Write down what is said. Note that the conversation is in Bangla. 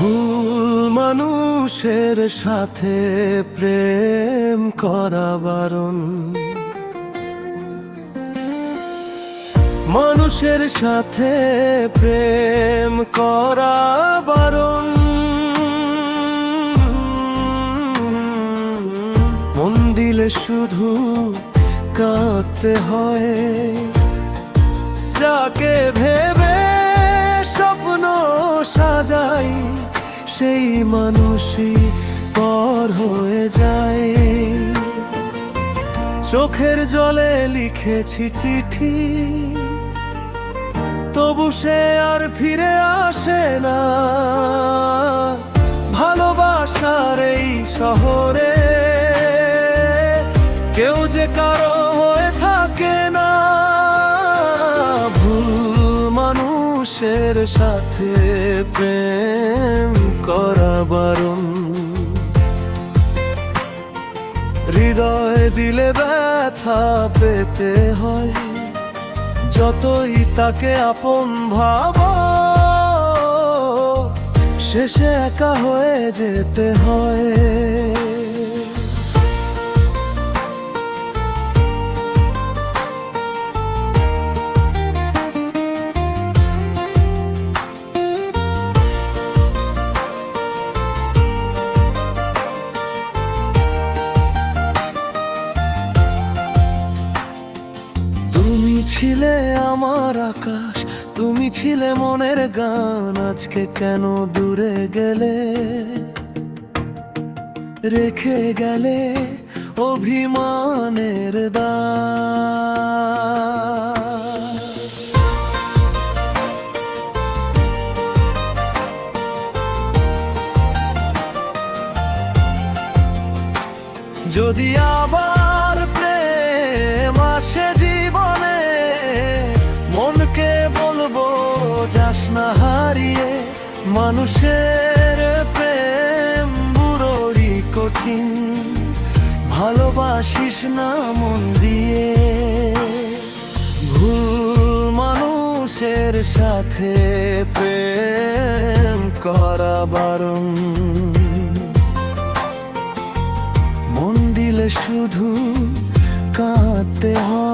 ভুল মানুষের সাথে প্রেম করা বারণ, মানুষের সাথে প্রেম করা বারণ। মন দিলে শুধু কাঁদতে হয়, যাকে ভেবে স্বপ্ন সাজাই সেই মানুষই পর হয়ে যায়। চোখের জলে লিখেছি চিঠি, তবু সে আর ফিরে আসে না। ভালোবাসার এই শহরে কেউ যে কারো হয়ে থাকে না। ভুল মানুষের সাথে প্রেম করা বারণ, হৃদয় দিলে ব্যথা পেতে হয়। যতই তাকে আপন ভাবো, শেষে একা হয়ে যেতে হয়। তুমি ছিলে আমার আকাশ, তুমি ছিলে মনের গান। আজকে কেন দূরে গেলে, রেখে গেলে অভিমানের দাগ। যদি আবার প্রেম আসে জীবনে, মনকে বলবো যাস না হারিয়ে। মানুষের প্রেম বুড়োই কঠিন, ভালোবাসিস না মন দিয়ে। ভুল মানুষের সাথে প্রেম করা বারণ, মন দিলে শুধু কাঁদতে হয়।